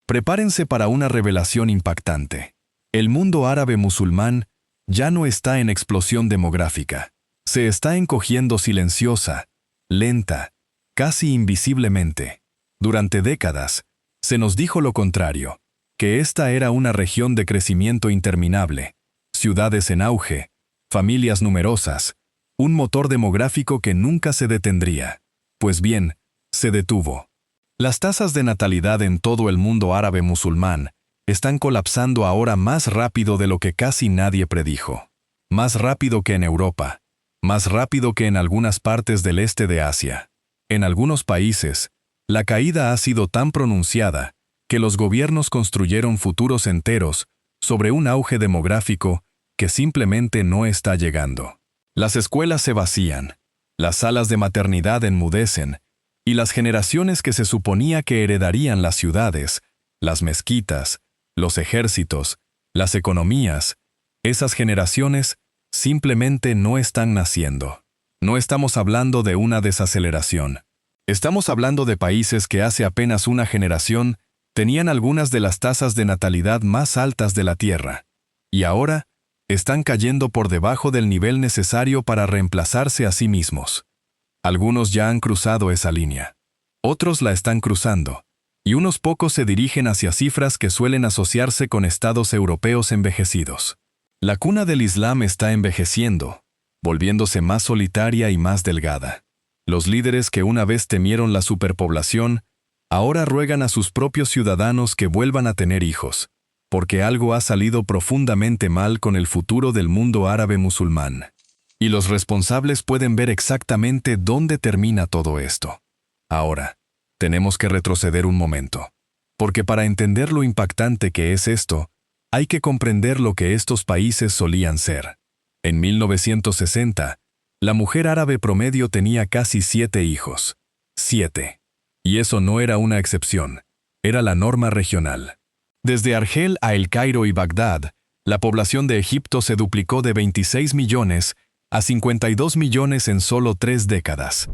Prepárense para una revelación impactante. El mundo árabe musulmán ya no está en explosión demográfica. Se está encogiendo silenciosa, lenta, casi invisiblemente. Durante décadas, se nos dijo lo contrario, que esta era una región de crecimiento interminable, ciudades en auge, familias numerosas, un motor demográfico que nunca se detendría. Pues bien, se detuvo. Las tasas de natalidad en todo el mundo árabe musulmán están colapsando ahora más rápido de lo que casi nadie predijo. Más rápido que en Europa, más rápido que en algunas partes del este de Asia. En algunos países, la caída ha sido tan pronunciada que los gobiernos construyeron futuros enteros sobre un auge demográfico que simplemente no está llegando. Las escuelas se vacían, las salas de maternidad enmudecen, y las generaciones que se suponía que heredarían las ciudades, las mezquitas, los ejércitos, las economías, esas generaciones simplemente no están naciendo. No estamos hablando de una desaceleración. Estamos hablando de países que hace apenas una generación tenían algunas de las tasas de natalidad más altas de la Tierra, y ahora están cayendo por debajo del nivel necesario para reemplazarse a sí mismos. Algunos ya han cruzado esa línea. Otros la están cruzando, y unos pocos se dirigen hacia cifras que suelen asociarse con estados europeos envejecidos. La cuna del Islam está envejeciendo, volviéndose más solitaria y más delgada. Los líderes que una vez temieron la superpoblación, ahora ruegan a sus propios ciudadanos que vuelvan a tener hijos, porque algo ha salido profundamente mal con el futuro del mundo árabe musulmán. Y los responsables pueden ver exactamente dónde termina todo esto. Ahora, tenemos que retroceder un momento, porque para entender lo impactante que es esto, hay que comprender lo que estos países solían ser. En 1960, la mujer árabe promedio tenía casi 7 hijos. 7. Y eso no era una excepción, era la norma regional. Desde Argel a El Cairo y Bagdad, la población de Egipto se duplicó de 26 millones a 52 millones en solo 3 décadas.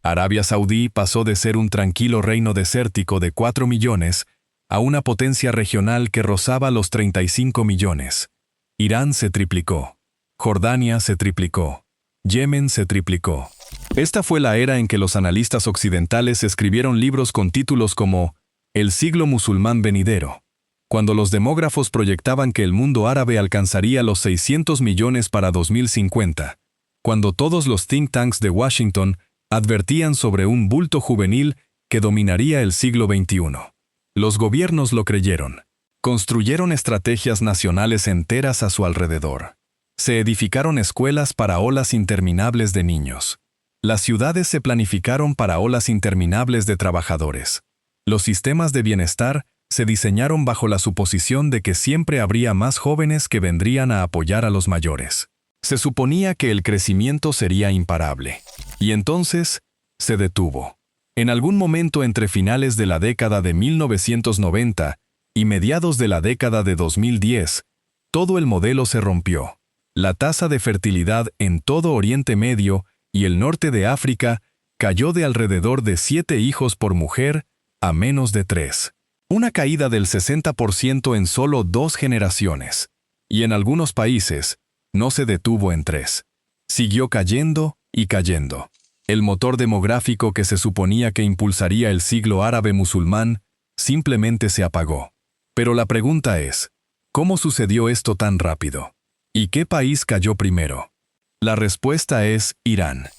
Arabia Saudí pasó de ser un tranquilo reino desértico de 4 millones a una potencia regional que rozaba los 35 millones. Irán se triplicó. Jordania se triplicó. Yemen se triplicó. Esta fue la era en que los analistas occidentales escribieron libros con títulos como El siglo musulmán venidero, cuando los demógrafos proyectaban que el mundo árabe alcanzaría los 600 millones para 2050, cuando todos los think tanks de Washington advertían sobre un bulto juvenil que dominaría el siglo XXI. Los gobiernos lo creyeron. Construyeron estrategias nacionales enteras a su alrededor. Se edificaron escuelas para olas interminables de niños. Las ciudades se planificaron para olas interminables de trabajadores. Los sistemas de bienestar se diseñaron bajo la suposición de que siempre habría más jóvenes que vendrían a apoyar a los mayores. Se suponía que el crecimiento sería imparable. Y entonces, se detuvo. En algún momento entre finales de la década de 1990 y mediados de la década de 2010, todo el modelo se rompió. La tasa de fertilidad en todo Oriente Medio y el norte de África cayó de alrededor de 7 hijos por mujer a menos de 3. Una caída del 60% en solo 2 generaciones. Y en algunos países, no se detuvo en 3. Siguió cayendo y cayendo. El motor demográfico que se suponía que impulsaría el siglo árabe musulmán simplemente se apagó. Pero la pregunta es, ¿cómo sucedió esto tan rápido? ¿Y qué país cayó primero? La respuesta es Irán.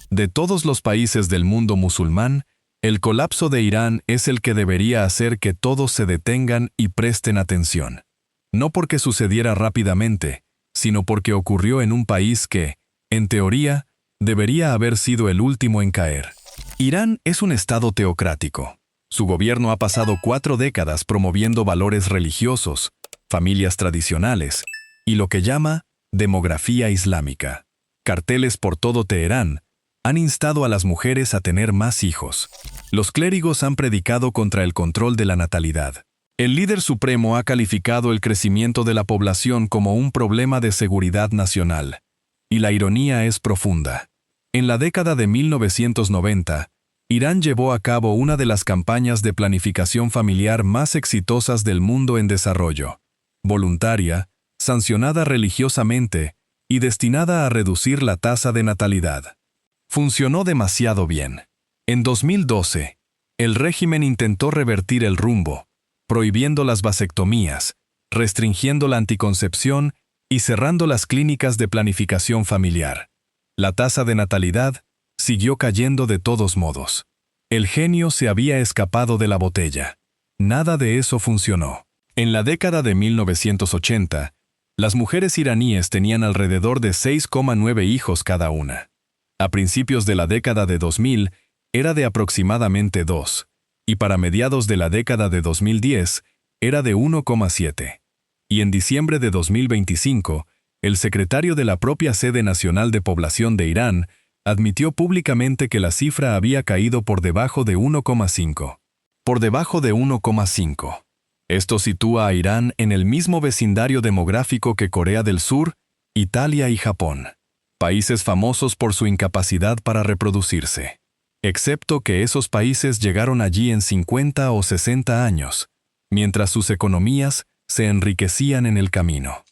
De todos los países del mundo musulmán, el colapso de Irán es el que debería hacer que todos se detengan y presten atención. No porque sucediera rápidamente, sino porque ocurrió en un país que, en teoría, debería haber sido el último en caer. Irán es un estado teocrático. Su gobierno ha pasado 4 décadas promoviendo valores religiosos, familias tradicionales y lo que llama demografía islámica. Carteles por todo Teherán han instado a las mujeres a tener más hijos. Los clérigos han predicado contra el control de la natalidad. El líder supremo ha calificado el crecimiento de la población como un problema de seguridad nacional. Y la ironía es profunda. En la década de 1990, Irán llevó a cabo una de las campañas de planificación familiar más exitosas del mundo en desarrollo, voluntaria, sancionada religiosamente y destinada a reducir la tasa de natalidad. Funcionó demasiado bien. En 2012, el régimen intentó revertir el rumbo, prohibiendo las vasectomías, restringiendo la anticoncepción y cerrando las clínicas de planificación familiar. La tasa de natalidad siguió cayendo de todos modos. El genio se había escapado de la botella. Nada de eso funcionó. En la década de 1980, las mujeres iraníes tenían alrededor de 6,9 hijos cada una. A principios de la década de 2000, era de aproximadamente 2, y para mediados de la década de 2010, era de 1,7. Y en diciembre de 2025, el secretario de la propia Sede Nacional de Población de Irán admitió públicamente que la cifra había caído por debajo de 1,5. Por debajo de 1,5. Esto sitúa a Irán en el mismo vecindario demográfico que Corea del Sur, Italia y Japón, países famosos por su incapacidad para reproducirse. Excepto que esos países llegaron allí en 50 o 60 años, mientras sus economías se enriquecían en el camino.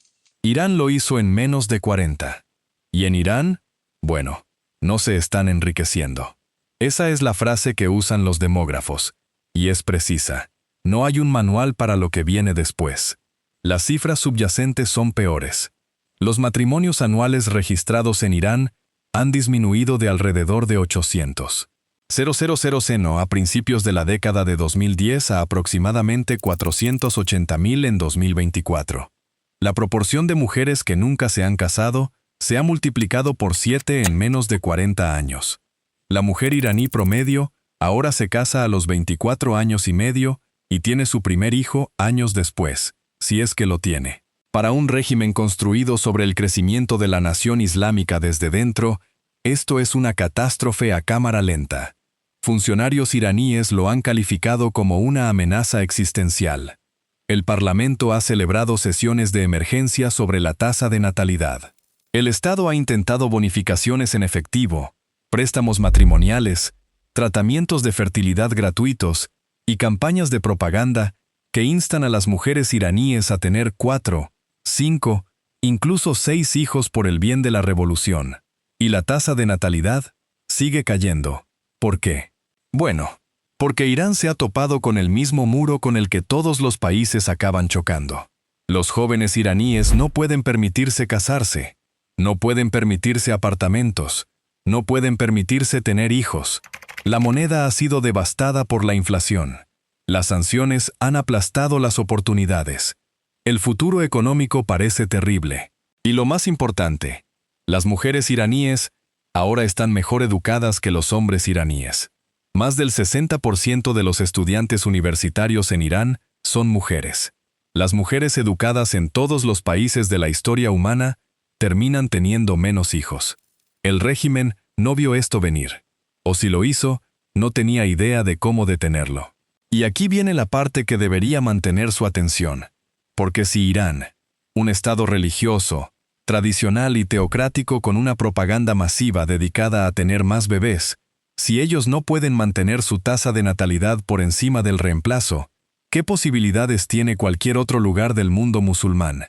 Irán lo hizo en menos de 40. Y en Irán, bueno, no se están enriqueciendo. Esa es la frase que usan los demógrafos, y es precisa. No hay un manual para lo que viene después. Las cifras subyacentes son peores. Los matrimonios anuales registrados en Irán han disminuido de alrededor de 800. 000 a principios de la década de 2010 a aproximadamente 480.000 en 2024. La proporción de mujeres que nunca se han casado se ha multiplicado por 7 en menos de 40 años. La mujer iraní promedio ahora se casa a los 24 años y medio y tiene su primer hijo años después, si es que lo tiene. Para un régimen construido sobre el crecimiento de la nación islámica desde dentro, esto es una catástrofe a cámara lenta. Funcionarios iraníes lo han calificado como una amenaza existencial. El Parlamento ha celebrado sesiones de emergencia sobre la tasa de natalidad. El Estado ha intentado bonificaciones en efectivo, préstamos matrimoniales, tratamientos de fertilidad gratuitos y campañas de propaganda que instan a las mujeres iraníes a tener 4, 5, incluso 6 hijos por el bien de la revolución. Y la tasa de natalidad sigue cayendo. ¿Por qué? Bueno, porque Irán se ha topado con el mismo muro con el que todos los países acaban chocando. Los jóvenes iraníes no pueden permitirse casarse, no pueden permitirse apartamentos, no pueden permitirse tener hijos. La moneda ha sido devastada por la inflación. Las sanciones han aplastado las oportunidades. El futuro económico parece terrible. Y lo más importante, las mujeres iraníes ahora están mejor educadas que los hombres iraníes. Más del 60% de los estudiantes universitarios en Irán son mujeres. Las mujeres educadas en todos los países de la historia humana terminan teniendo menos hijos. El régimen no vio esto venir. O si lo hizo, no tenía idea de cómo detenerlo. Y aquí viene la parte que debería mantener su atención. Porque si Irán, un estado religioso, tradicional y teocrático con una propaganda masiva dedicada a tener más bebés, si ellos no pueden mantener su tasa de natalidad por encima del reemplazo, ¿qué posibilidades tiene cualquier otro lugar del mundo musulmán?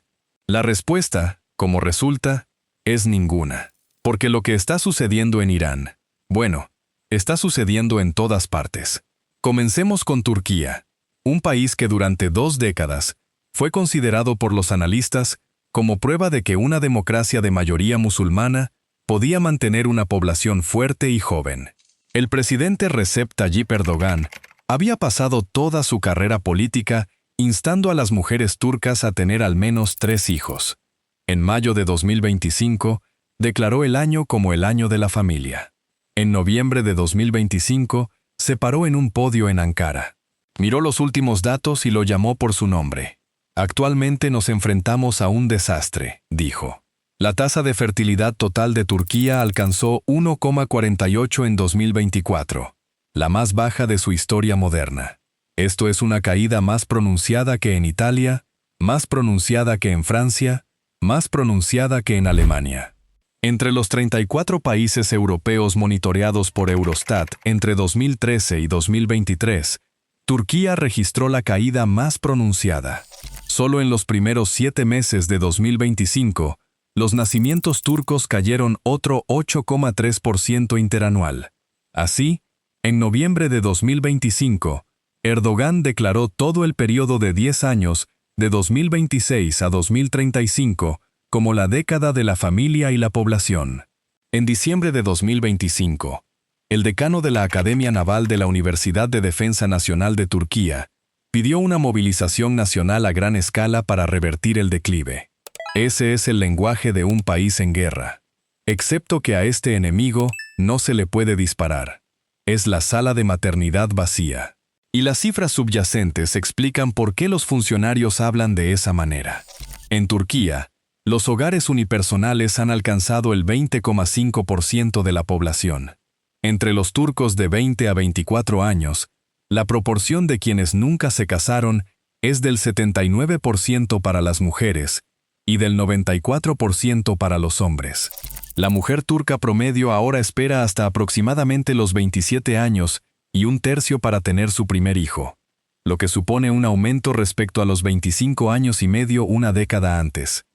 La respuesta, como resulta, es ninguna. Porque lo que está sucediendo en Irán, bueno, está sucediendo en todas partes. Comencemos con Turquía, un país que durante 2 décadas fue considerado por los analistas como prueba de que una democracia de mayoría musulmana podía mantener una población fuerte y joven. El presidente Recep Tayyip Erdogan había pasado toda su carrera política instando a las mujeres turcas a tener al menos 3 hijos. En mayo de 2025, declaró el año como el año de la familia. En noviembre de 2025, se paró en un podio en Ankara. Miró los últimos datos y lo llamó por su nombre. Actualmente nos enfrentamos a un desastre, dijo. La tasa de fertilidad total de Turquía alcanzó 1,48 en 2024, la más baja de su historia moderna. Esto es una caída más pronunciada que en Italia, más pronunciada que en Francia, más pronunciada que en Alemania. Entre los 34 países europeos monitoreados por Eurostat entre 2013 y 2023, Turquía registró la caída más pronunciada. Solo en los primeros 7 meses de 2025, los nacimientos turcos cayeron otro 8,3% interanual. Así, en noviembre de 2025, Erdogan declaró todo el periodo de 10 años, de 2026 a 2035, como la década de la familia y la población. En diciembre de 2025, el decano de la Academia Naval de la Universidad de Defensa Nacional de Turquía pidió una movilización nacional a gran escala para revertir el declive. Ese es el lenguaje de un país en guerra. Excepto que a este enemigo no se le puede disparar. Es la sala de maternidad vacía. Y las cifras subyacentes explican por qué los funcionarios hablan de esa manera. En Turquía, los hogares unipersonales han alcanzado el 20,5% de la población. Entre los turcos de 20 a 24 años, la proporción de quienes nunca se casaron es del 79% para las mujeres y del 94% para los hombres. La mujer turca promedio ahora espera hasta aproximadamente los 27 años y un tercio para tener su primer hijo, lo que supone un aumento respecto a los 25 años y medio una década antes.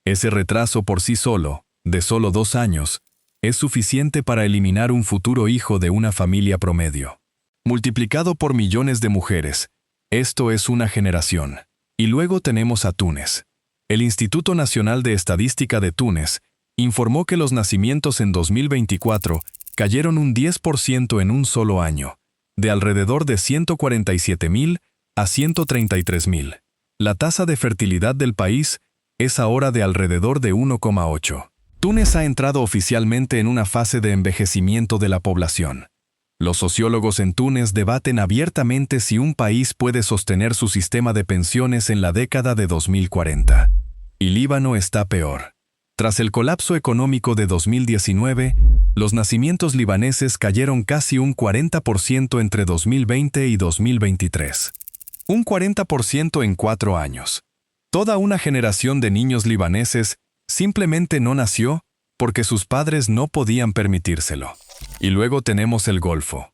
Ese retraso por sí solo, de solo 2 años, es suficiente para eliminar un futuro hijo de una familia promedio. Multiplicado por millones de mujeres, esto es una generación. Y luego tenemos a Túnez. El Instituto Nacional de Estadística de Túnez informó que los nacimientos en 2024 cayeron un 10% en un solo año, de alrededor de 147.000 a 133.000. La tasa de fertilidad del país es ahora de alrededor de 1,8. Túnez ha entrado oficialmente en una fase de envejecimiento de la población. Los sociólogos en Túnez debaten abiertamente si un país puede sostener su sistema de pensiones en la década de 2040. Y Líbano está peor. Tras el colapso económico de 2019, los nacimientos libaneses cayeron casi un 40% entre 2020 y 2023. Un 40% en 4 años. Toda una generación de niños libaneses simplemente no nació porque sus padres no podían permitírselo. Y luego tenemos el Golfo.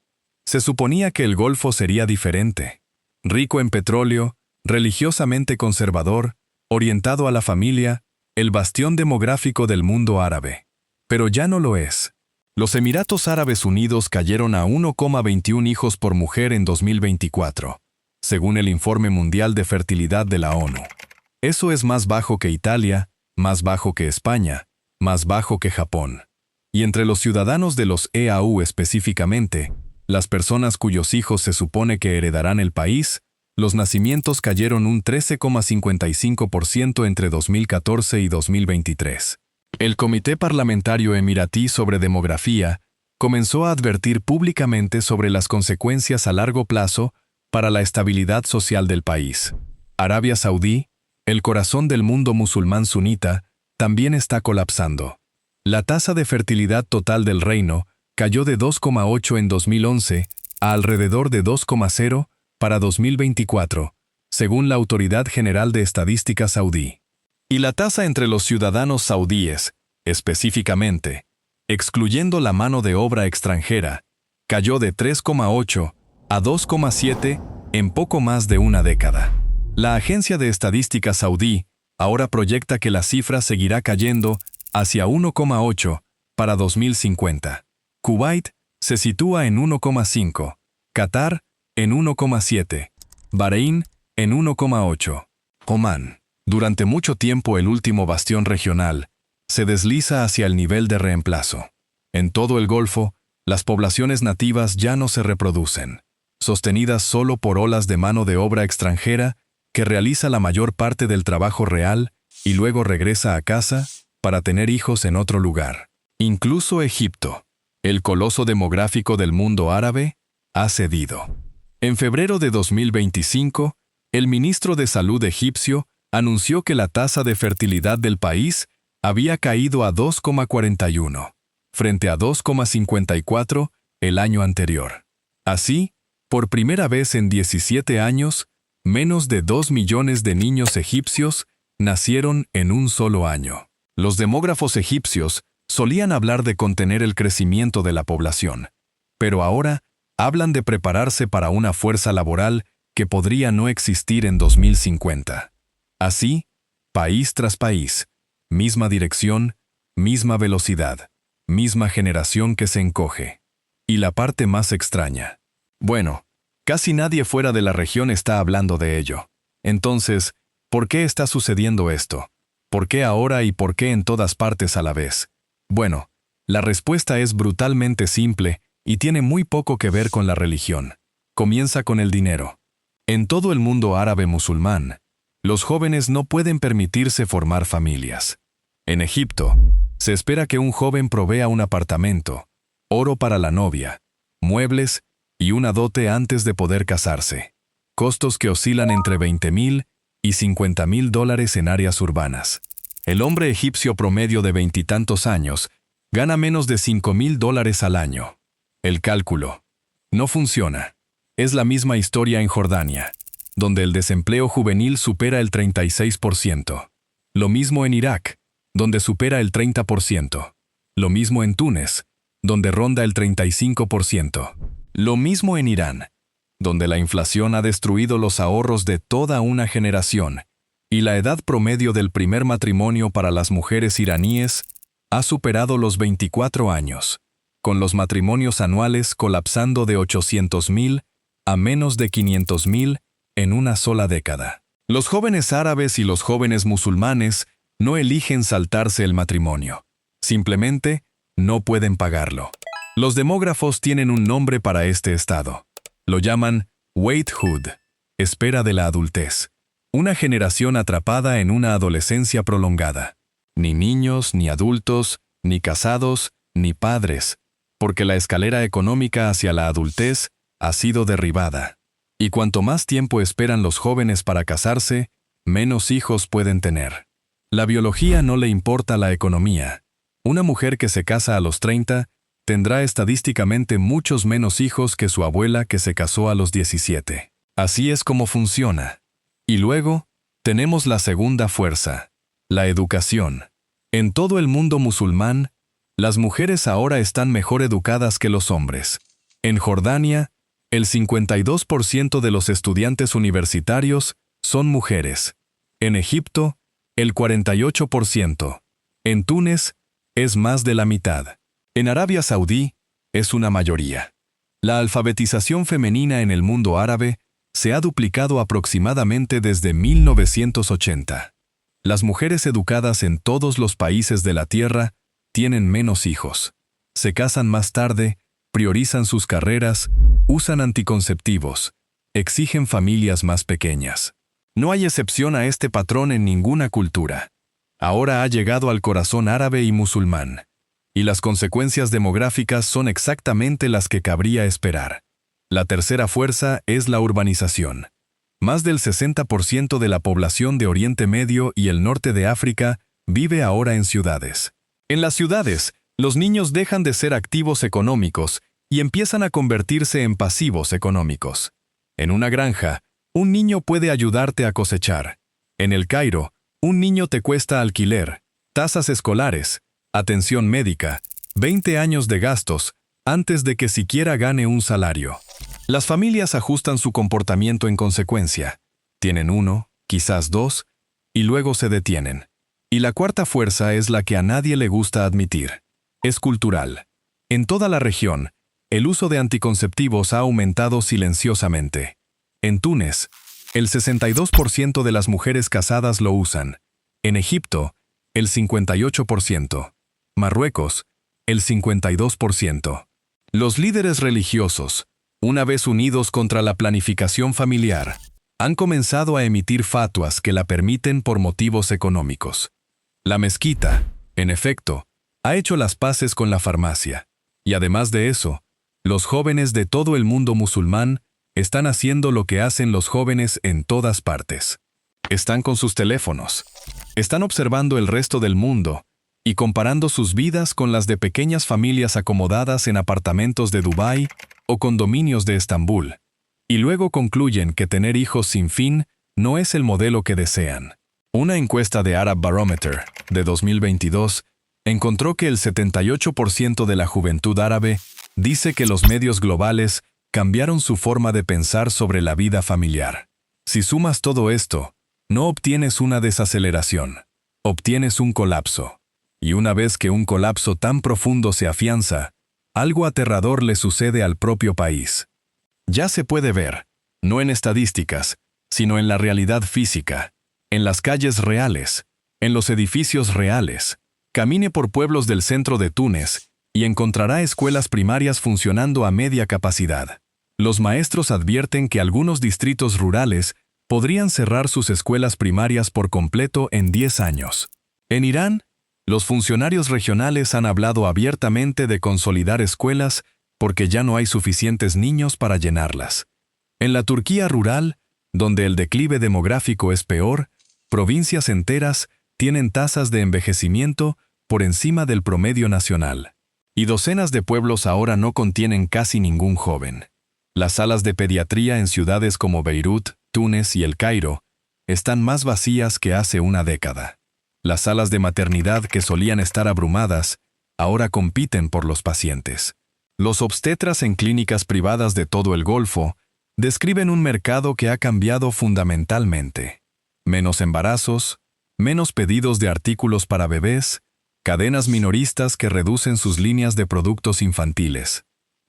Se suponía que el Golfo sería diferente. Rico en petróleo, religiosamente conservador, orientado a la familia, el bastión demográfico del mundo árabe. Pero ya no lo es. Los Emiratos Árabes Unidos cayeron a 1,21 hijos por mujer en 2024, según el Informe Mundial de Fertilidad de la ONU. Eso es más bajo que Italia, más bajo que España, más bajo que Japón. Y entre los ciudadanos de los EAU específicamente, las personas cuyos hijos se supone que heredarán el país, los nacimientos cayeron un 13,55% entre 2014 y 2023. El Comité Parlamentario Emiratí sobre Demografía comenzó a advertir públicamente sobre las consecuencias a largo plazo para la estabilidad social del país. Arabia Saudí, el corazón del mundo musulmán sunita, también está colapsando. La tasa de fertilidad total del reino cayó de 2,8 en 2011 a alrededor de 2,0 para 2024, según la Autoridad General de Estadística Saudí. Y la tasa entre los ciudadanos saudíes, específicamente, excluyendo la mano de obra extranjera, cayó de 3,8 a 2,7 en poco más de una década. La Agencia de Estadística Saudí ahora proyecta que la cifra seguirá cayendo hacia 1,8 para 2050. Kuwait se sitúa en 1,5, Qatar en 1,7, Bahrein en 1,8. Omán, durante mucho tiempo el último bastión regional, se desliza hacia el nivel de reemplazo. En todo el Golfo, las poblaciones nativas ya no se reproducen, sostenidas solo por olas de mano de obra extranjera que realiza la mayor parte del trabajo real y luego regresa a casa para tener hijos en otro lugar. Incluso Egipto, el coloso demográfico del mundo árabe, ha cedido. En febrero de 2025, el ministro de Salud egipcio anunció que la tasa de fertilidad del país había caído a 2,41, frente a 2,54 el año anterior. Así, por primera vez en 17 años, menos de 2 millones de niños egipcios nacieron en un solo año. Los demógrafos egipcios Solían hablar de contener el crecimiento de la población, pero ahora hablan de prepararse para una fuerza laboral que podría no existir en 2050. Así, país tras país, misma dirección, misma velocidad, misma generación que se encoge. Y la parte más extraña. Bueno, casi nadie fuera de la región está hablando de ello. Entonces, ¿por qué está sucediendo esto? ¿Por qué ahora y por qué en todas partes a la vez? Bueno, la respuesta es brutalmente simple y tiene muy poco que ver con la religión. Comienza con el dinero. En todo el mundo árabe musulmán, los jóvenes no pueden permitirse formar familias. En Egipto, se espera que un joven provea un apartamento, oro para la novia, muebles y una dote antes de poder casarse. Costos que oscilan entre $20,000 y $50,000 en áreas urbanas. El hombre egipcio promedio de veintitantos años gana menos de $5,000 al año. El cálculo no funciona. Es la misma historia en Jordania, donde el desempleo juvenil supera el 36%. Lo mismo en Irak, donde supera el 30%. Lo mismo en Túnez, donde ronda el 35%. Lo mismo en Irán, donde la inflación ha destruido los ahorros de toda una generación, y la edad promedio del primer matrimonio para las mujeres iraníes ha superado los 24 años, con los matrimonios anuales colapsando de 800,000 a menos de 500,000 en una sola década. Los jóvenes árabes y los jóvenes musulmanes no eligen saltarse el matrimonio. Simplemente no pueden pagarlo. Los demógrafos tienen un nombre para este estado. Lo llaman waithood, espera de la adultez. Una generación atrapada en una adolescencia prolongada. Ni niños, ni adultos, ni casados, ni padres, porque la escalera económica hacia la adultez ha sido derribada. Y cuanto más tiempo esperan los jóvenes para casarse, menos hijos pueden tener. La biología no le importa la economía. Una mujer que se casa a los 30 tendrá estadísticamente muchos menos hijos que su abuela que se casó a los 17. Así es como funciona. Y luego, tenemos la segunda fuerza, la educación. En todo el mundo musulmán, las mujeres ahora están mejor educadas que los hombres. En Jordania, el 52% de los estudiantes universitarios son mujeres. En Egipto, el 48%. En Túnez, es más de la mitad. En Arabia Saudí, es una mayoría. La alfabetización femenina en el mundo árabe se ha duplicado aproximadamente desde 1980. Las mujeres educadas en todos los países de la Tierra tienen menos hijos. Se casan más tarde, priorizan sus carreras, usan anticonceptivos, exigen familias más pequeñas. No hay excepción a este patrón en ninguna cultura. Ahora ha llegado al corazón árabe y musulmán. Y las consecuencias demográficas son exactamente las que cabría esperar. La tercera fuerza es la urbanización. Más del 60% de la población de Oriente Medio y el norte de África vive ahora en ciudades. En las ciudades, los niños dejan de ser activos económicos y empiezan a convertirse en pasivos económicos. En una granja, un niño puede ayudarte a cosechar. En El Cairo, un niño te cuesta alquiler, tasas escolares, atención médica, 20 años de gastos, antes de que siquiera gane un salario. Las familias ajustan su comportamiento en consecuencia. Tienen uno, quizás dos, y luego se detienen. Y la cuarta fuerza es la que a nadie le gusta admitir. Es cultural. En toda la región, el uso de anticonceptivos ha aumentado silenciosamente. En Túnez, el 62% de las mujeres casadas lo usan. En Egipto, el 58%. Marruecos, el 52%. Los líderes religiosos, una vez unidos contra la planificación familiar, han comenzado a emitir fatuas que la permiten por motivos económicos. La mezquita, en efecto, ha hecho las paces con la farmacia. Y además de eso, los jóvenes de todo el mundo musulmán están haciendo lo que hacen los jóvenes en todas partes. Están con sus teléfonos. Están observando el resto del mundo y comparando sus vidas con las de pequeñas familias acomodadas en apartamentos de Dubái o condominios de Estambul. Y luego concluyen que tener hijos sin fin no es el modelo que desean. Una encuesta de Arab Barometer de 2022 encontró que el 78% de la juventud árabe dice que los medios globales cambiaron su forma de pensar sobre la vida familiar. Si sumas todo esto, no obtienes una desaceleración, obtienes un colapso. Y una vez que un colapso tan profundo se afianza, algo aterrador le sucede al propio país. Ya se puede ver, no en estadísticas, sino en la realidad física, en las calles reales, en los edificios reales. Camine por pueblos del centro de Túnez y encontrará escuelas primarias funcionando a media capacidad. Los maestros advierten que algunos distritos rurales podrían cerrar sus escuelas primarias por completo en 10 años. En Irán, los funcionarios regionales han hablado abiertamente de consolidar escuelas porque ya no hay suficientes niños para llenarlas. En la Turquía rural, donde el declive demográfico es peor, provincias enteras tienen tasas de envejecimiento por encima del promedio nacional. Y docenas de pueblos ahora no contienen casi ningún joven. Las salas de pediatría en ciudades como Beirut, Túnez y El Cairo están más vacías que hace una década. Las salas de maternidad que solían estar abrumadas, ahora compiten por los pacientes. Los obstetras en clínicas privadas de todo el Golfo describen un mercado que ha cambiado fundamentalmente. Menos embarazos, menos pedidos de artículos para bebés, cadenas minoristas que reducen sus líneas de productos infantiles.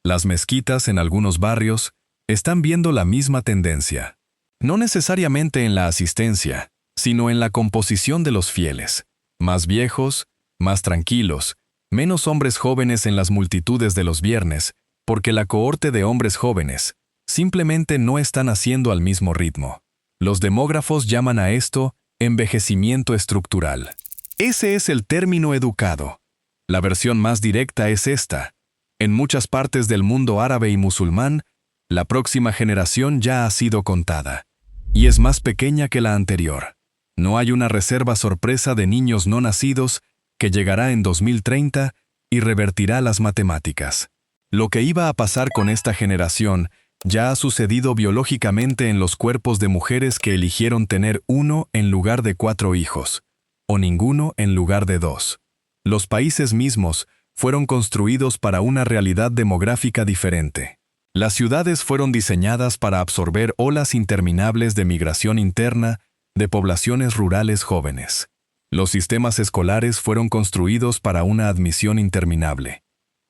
Las mezquitas en algunos barrios están viendo la misma tendencia. No necesariamente en la asistencia, sino en la composición de los fieles. Más viejos, más tranquilos, menos hombres jóvenes en las multitudes de los viernes, porque la cohorte de hombres jóvenes simplemente no están haciendo al mismo ritmo. Los demógrafos llaman a esto envejecimiento estructural. Ese es el término educado. La versión más directa es esta. En muchas partes del mundo árabe y musulmán, la próxima generación ya ha sido contada, y es más pequeña que la anterior. No hay una reserva sorpresa de niños no nacidos que llegará en 2030 y revertirá las matemáticas. Lo que iba a pasar con esta generación ya ha sucedido biológicamente en los cuerpos de mujeres que eligieron tener 1 en lugar de 4 hijos, o ninguno en lugar de 2. Los países mismos fueron construidos para una realidad demográfica diferente. Las ciudades fueron diseñadas para absorber olas interminables de migración interna de poblaciones rurales jóvenes. Los sistemas escolares fueron construidos para una admisión interminable.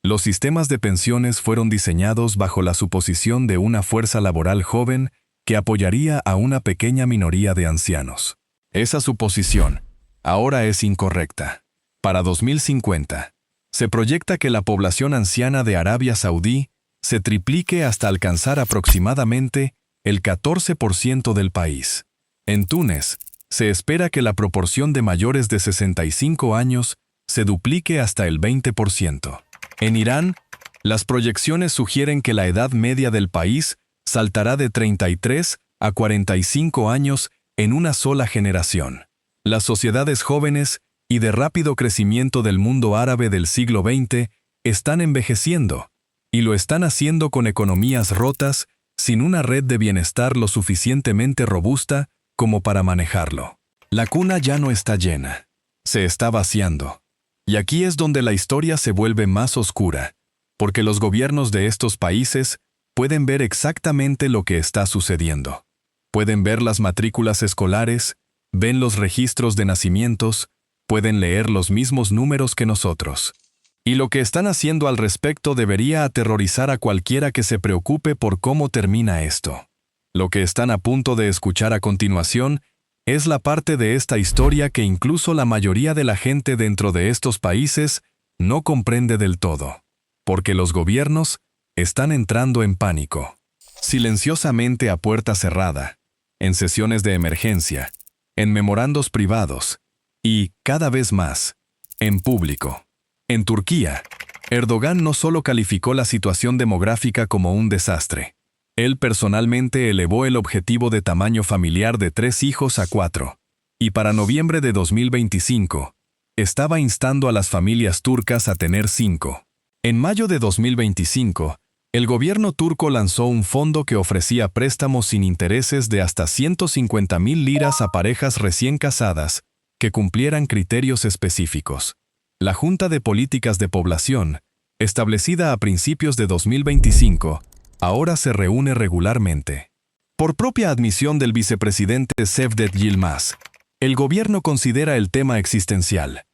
Los sistemas de pensiones fueron diseñados bajo la suposición de una fuerza laboral joven que apoyaría a una pequeña minoría de ancianos. Esa suposición ahora es incorrecta. Para 2050, se proyecta que la población anciana de Arabia Saudí se triplique hasta alcanzar aproximadamente el 14% del país. En Túnez, se espera que la proporción de mayores de 65 años se duplique hasta el 20%. En Irán, las proyecciones sugieren que la edad media del país saltará de 33 a 45 años en una sola generación. Las sociedades jóvenes y de rápido crecimiento del mundo árabe del siglo XX están envejeciendo, y lo están haciendo con economías rotas, sin una red de bienestar lo suficientemente robusta como para manejarlo. La cuna ya no está llena, se está vaciando. Y aquí es donde la historia se vuelve más oscura, porque los gobiernos de estos países pueden ver exactamente lo que está sucediendo. Pueden ver las matrículas escolares, ven los registros de nacimientos, pueden leer los mismos números que nosotros. Y lo que están haciendo al respecto debería aterrorizar a cualquiera que se preocupe por cómo termina esto. Lo que están a punto de escuchar a continuación es la parte de esta historia que incluso la mayoría de la gente dentro de estos países no comprende del todo, porque los gobiernos están entrando en pánico. Silenciosamente a puerta cerrada, en sesiones de emergencia, en memorandos privados y, cada vez más, en público. En Turquía, Erdogan no solo calificó la situación demográfica como un desastre. Él personalmente elevó el objetivo de tamaño familiar de 3 hijos a 4, y para noviembre de 2025, estaba instando a las familias turcas a tener 5. En mayo de 2025, el gobierno turco lanzó un fondo que ofrecía préstamos sin intereses de hasta 150.000 liras a parejas recién casadas que cumplieran criterios específicos. La Junta de Políticas de Población, establecida a principios de 2025, ahora se reúne regularmente. Por propia admisión del vicepresidente Cevdet Yilmaz, el gobierno considera el tema existencial.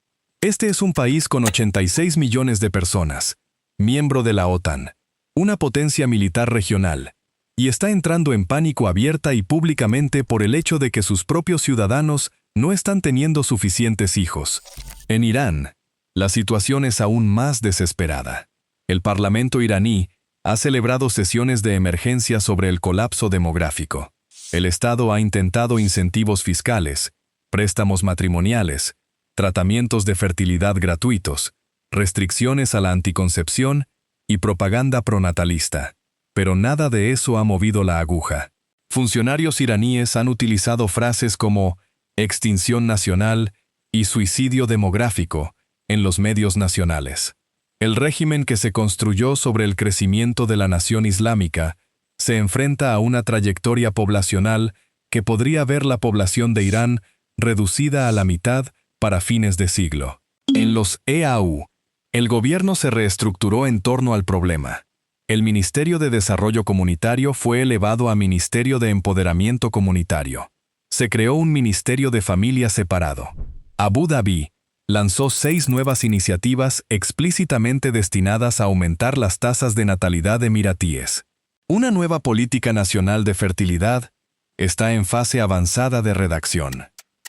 Este es un país con 86 millones de personas, miembro de la OTAN, una potencia militar regional, y está entrando en pánico abierta y públicamente por el hecho de que sus propios ciudadanos no están teniendo suficientes hijos. En Irán, la situación es aún más desesperada. El Parlamento iraní ha celebrado sesiones de emergencia sobre el colapso demográfico. El Estado ha intentado incentivos fiscales, préstamos matrimoniales, tratamientos de fertilidad gratuitos, restricciones a la anticoncepción y propaganda pronatalista. Pero nada de eso ha movido la aguja. Funcionarios iraníes han utilizado frases como extinción nacional y suicidio demográfico en los medios nacionales. El régimen que se construyó sobre el crecimiento de la nación islámica se enfrenta a una trayectoria poblacional que podría ver la población de Irán reducida a la mitad para fines de siglo. En los EAU, el gobierno se reestructuró en torno al problema. El Ministerio de Desarrollo Comunitario fue elevado a Ministerio de Empoderamiento Comunitario. Se creó un Ministerio de Familia separado. Abu Dhabi lanzó 6 nuevas iniciativas explícitamente destinadas a aumentar las tasas de natalidad emiratíes. Una nueva política nacional de fertilidad está en fase avanzada de redacción,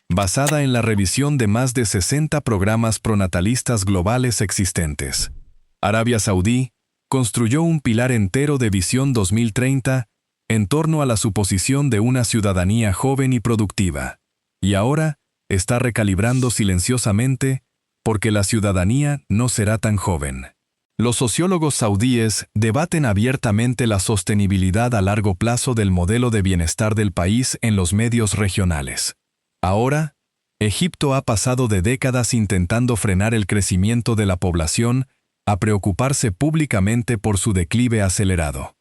basada en la revisión de más de 60 programas pronatalistas globales existentes. Arabia Saudí construyó un pilar entero de Visión 2030 en torno a la suposición de una ciudadanía joven y productiva. Y ahora está recalibrando silenciosamente porque la ciudadanía no será tan joven. Los sociólogos saudíes debaten abiertamente la sostenibilidad a largo plazo del modelo de bienestar del país en los medios regionales. Ahora, Egipto ha pasado de décadas intentando frenar el crecimiento de la población a preocuparse públicamente por su declive acelerado.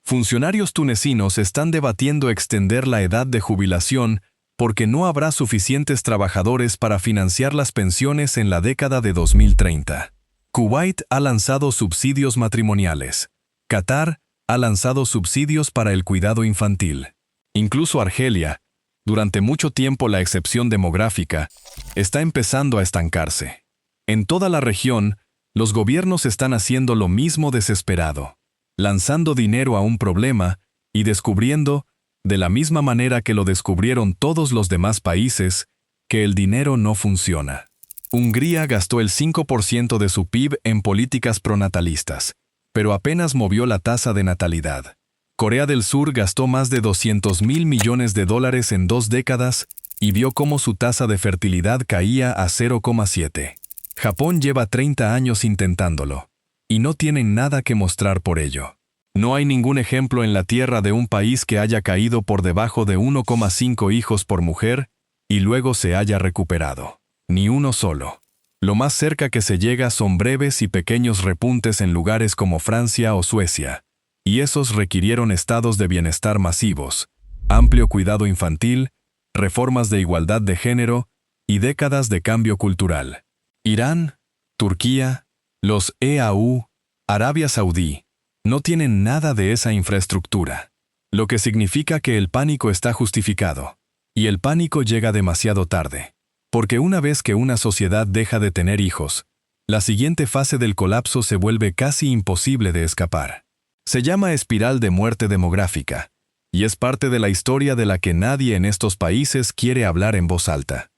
Funcionarios tunecinos están debatiendo extender la edad de jubilación porque no habrá suficientes trabajadores para financiar las pensiones en la década de 2030. Kuwait ha lanzado subsidios matrimoniales. Qatar ha lanzado subsidios para el cuidado infantil. Incluso Argelia, durante mucho tiempo la excepción demográfica, está empezando a estancarse. En toda la región, los gobiernos están haciendo lo mismo desesperado, lanzando dinero a un problema y descubriendo, de la misma manera que lo descubrieron todos los demás países, que el dinero no funciona. Hungría gastó el 5% de su PIB en políticas pronatalistas, pero apenas movió la tasa de natalidad. Corea del Sur gastó más de $200.000 millones en 2 décadas y vio cómo su tasa de fertilidad caía a 0,7. Japón lleva 30 años intentándolo, y no tienen nada que mostrar por ello. No hay ningún ejemplo en la Tierra de un país que haya caído por debajo de 1,5 hijos por mujer y luego se haya recuperado. Ni uno solo. Lo más cerca que se llega son breves y pequeños repuntes en lugares como Francia o Suecia, y esos requirieron estados de bienestar masivos, amplio cuidado infantil, reformas de igualdad de género y décadas de cambio cultural. Irán, Turquía, los EAU, Arabia Saudí, no tienen nada de esa infraestructura, lo que significa que el pánico está justificado, y el pánico llega demasiado tarde, porque una vez que una sociedad deja de tener hijos, la siguiente fase del colapso se vuelve casi imposible de escapar. Se llama espiral de muerte demográfica, y es parte de la historia de la que nadie en estos países quiere hablar en voz alta.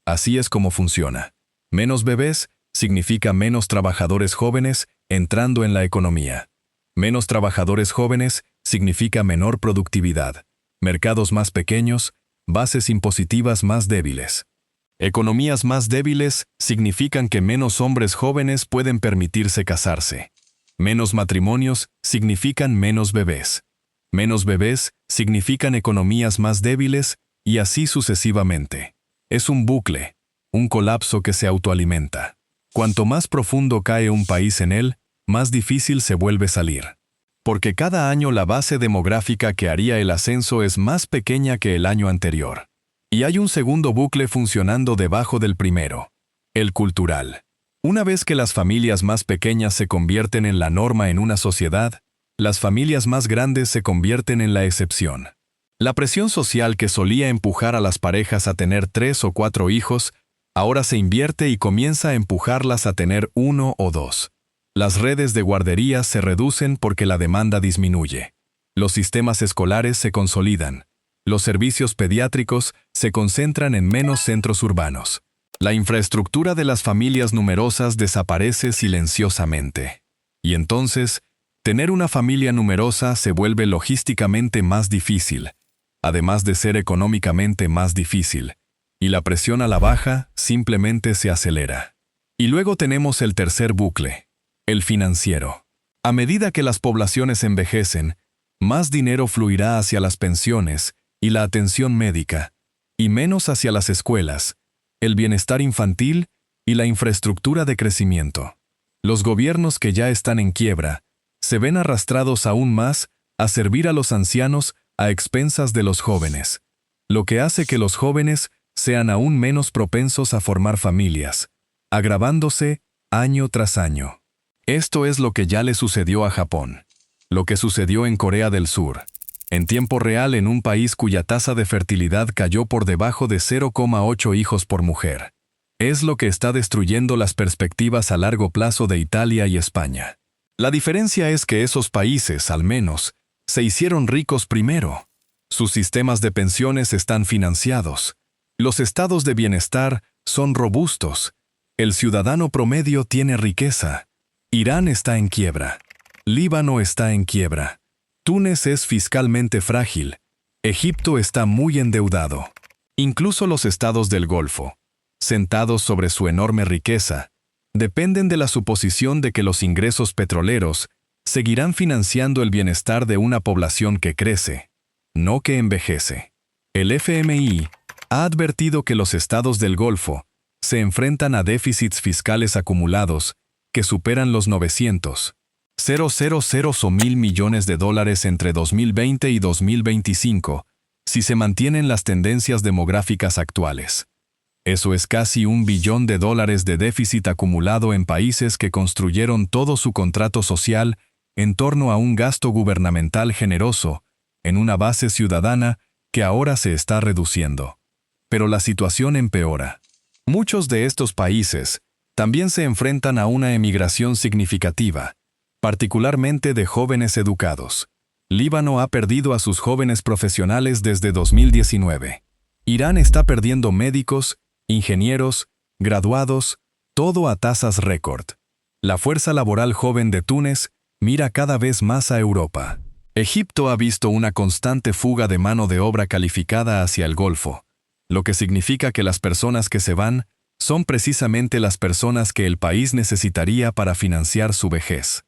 Así es como funciona. Menos bebés significa menos trabajadores jóvenes entrando en la economía. Menos trabajadores jóvenes significa menor productividad, mercados más pequeños, bases impositivas más débiles. Economías más débiles significan que menos hombres jóvenes pueden permitirse casarse. Menos matrimonios significan menos bebés. Menos bebés significan economías más débiles y así sucesivamente. Es un bucle, un colapso que se autoalimenta. Cuanto más profundo cae un país en él, más difícil se vuelve salir. Porque cada año la base demográfica que haría el ascenso es más pequeña que el año anterior. Y hay un segundo bucle funcionando debajo del primero, el cultural. Una vez que las familias más pequeñas se convierten en la norma en una sociedad, las familias más grandes se convierten en la excepción. La presión social que solía empujar a las parejas a tener 3 o 4 hijos, ahora se invierte y comienza a empujarlas a tener 1 o 2. Las redes de guarderías se reducen porque la demanda disminuye. Los sistemas escolares se consolidan. Los servicios pediátricos se concentran en menos centros urbanos. La infraestructura de las familias numerosas desaparece silenciosamente. Y entonces, tener una familia numerosa se vuelve logísticamente más difícil, además de ser económicamente más difícil, y la presión a la baja simplemente se acelera. Y luego tenemos el tercer bucle, el financiero. A medida que las poblaciones envejecen, más dinero fluirá hacia las pensiones y la atención médica, y menos hacia las escuelas, el bienestar infantil y la infraestructura de crecimiento. Los gobiernos que ya están en quiebra se ven arrastrados aún más a servir a los ancianos a expensas de los jóvenes, lo que hace que los jóvenes sean aún menos propensos a formar familias, agravándose año tras año. Esto es lo que ya le sucedió a Japón, lo que sucedió en Corea del Sur, en tiempo real en un país cuya tasa de fertilidad cayó por debajo de 0,8 hijos por mujer. Es lo que está destruyendo las perspectivas a largo plazo de Italia y España. La diferencia es que esos países, al menos, se hicieron ricos primero. Sus sistemas de pensiones están financiados. Los estados de bienestar son robustos. El ciudadano promedio tiene riqueza. Irán está en quiebra. Líbano está en quiebra. Túnez es fiscalmente frágil. Egipto está muy endeudado. Incluso los estados del Golfo, sentados sobre su enorme riqueza, dependen de la suposición de que los ingresos petroleros seguirán financiando el bienestar de una población que crece, no que envejece. El FMI ha advertido que los estados del Golfo se enfrentan a déficits fiscales acumulados que superan los 900,000 millones de dólares entre 2020 y 2025, si se mantienen las tendencias demográficas actuales. Eso es casi $1 billón de déficit acumulado en países que construyeron todo su contrato social en torno a un gasto gubernamental generoso, en una base ciudadana que ahora se está reduciendo. Pero la situación empeora. Muchos de estos países también se enfrentan a una emigración significativa, particularmente de jóvenes educados. Líbano ha perdido a sus jóvenes profesionales desde 2019. Irán está perdiendo médicos, ingenieros, graduados, todo a tasas récord. La fuerza laboral joven de Túnez mira cada vez más a Europa. Egipto ha visto una constante fuga de mano de obra calificada hacia el Golfo, lo que significa que las personas que se van son precisamente las personas que el país necesitaría para financiar su vejez.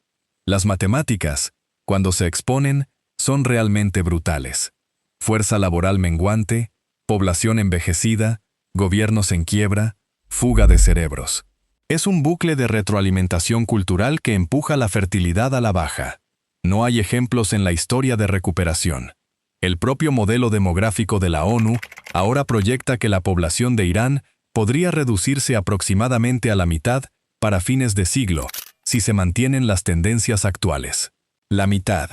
Las matemáticas, cuando se exponen, son realmente brutales. Fuerza laboral menguante, población envejecida, gobiernos en quiebra, fuga de cerebros. Es un bucle de retroalimentación cultural que empuja la fertilidad a la baja. No hay ejemplos en la historia de recuperación. El propio modelo demográfico de la ONU ahora proyecta que la población de Irán podría reducirse aproximadamente a la mitad para fines de siglo, si se mantienen las tendencias actuales. La mitad,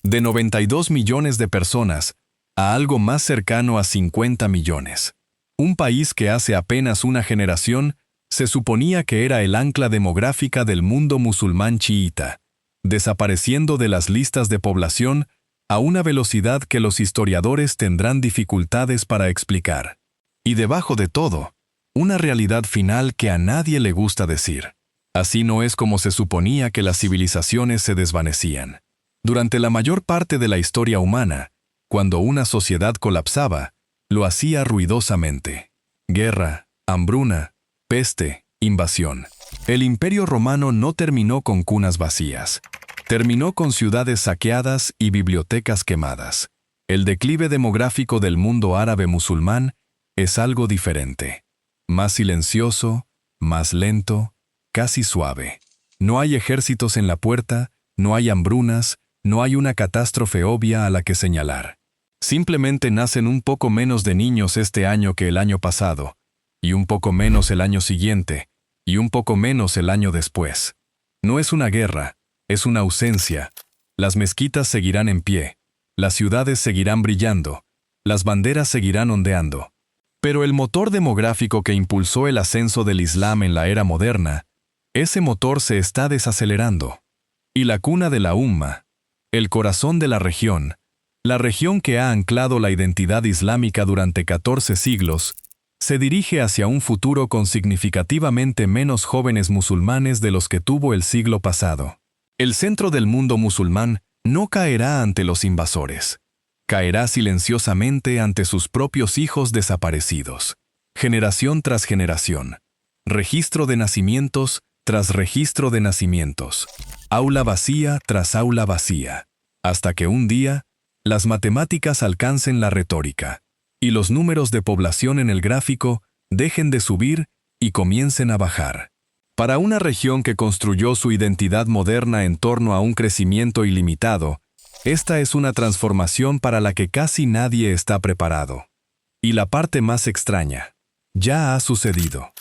de 92 millones de personas, a algo más cercano a 50 millones. Un país que hace apenas una generación se suponía que era el ancla demográfica del mundo musulmán chiita, desapareciendo de las listas de población a una velocidad que los historiadores tendrán dificultades para explicar. Y debajo de todo, una realidad final que a nadie le gusta decir. Así no es como se suponía que las civilizaciones se desvanecían. Durante la mayor parte de la historia humana, cuando una sociedad colapsaba, lo hacía ruidosamente. Guerra, hambruna, peste, invasión. El Imperio Romano no terminó con cunas vacías. Terminó con ciudades saqueadas y bibliotecas quemadas. El declive demográfico del mundo árabe musulmán es algo diferente. Más silencioso, más lento, casi suave. No hay ejércitos en la puerta, no hay hambrunas, no hay una catástrofe obvia a la que señalar. Simplemente nacen un poco menos de niños este año que el año pasado, y un poco menos el año siguiente, y un poco menos el año después. No es una guerra, es una ausencia. Las mezquitas seguirán en pie, las ciudades seguirán brillando, las banderas seguirán ondeando. Pero el motor demográfico que impulsó el ascenso del Islam en la era moderna, ese motor se está desacelerando. Y la cuna de la Umma, el corazón de la región que ha anclado la identidad islámica durante 14 siglos, se dirige hacia un futuro con significativamente menos jóvenes musulmanes de los que tuvo el siglo pasado. El centro del mundo musulmán no caerá ante los invasores. Caerá silenciosamente ante sus propios hijos desaparecidos, generación tras generación, registro de nacimientos tras registro de nacimientos, aula vacía tras aula vacía, hasta que un día las matemáticas alcancen la retórica, y los números de población en el gráfico dejen de subir y comiencen a bajar. Para una región que construyó su identidad moderna en torno a un crecimiento ilimitado, esta es una transformación para la que casi nadie está preparado. Y la parte más extraña, ya ha sucedido.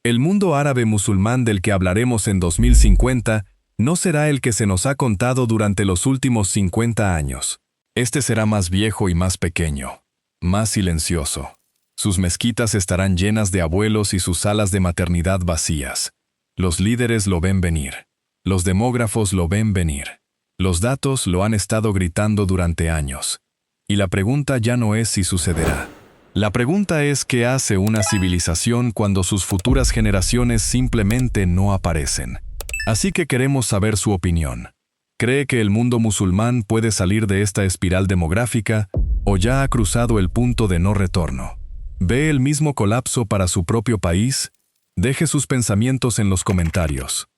El mundo árabe musulmán del que hablaremos en 2050 no será el que se nos ha contado durante los últimos 50 años. Este será más viejo y más pequeño, más silencioso. Sus mezquitas estarán llenas de abuelos y sus salas de maternidad vacías. Los líderes lo ven venir. Los demógrafos lo ven venir. Los datos lo han estado gritando durante años. Y la pregunta ya no es si sucederá. La pregunta es qué hace una civilización cuando sus futuras generaciones simplemente no aparecen. Así que queremos saber su opinión. ¿Cree que el mundo musulmán puede salir de esta espiral demográfica o ya ha cruzado el punto de no retorno? ¿Ve el mismo colapso para su propio país? Deje sus pensamientos en los comentarios.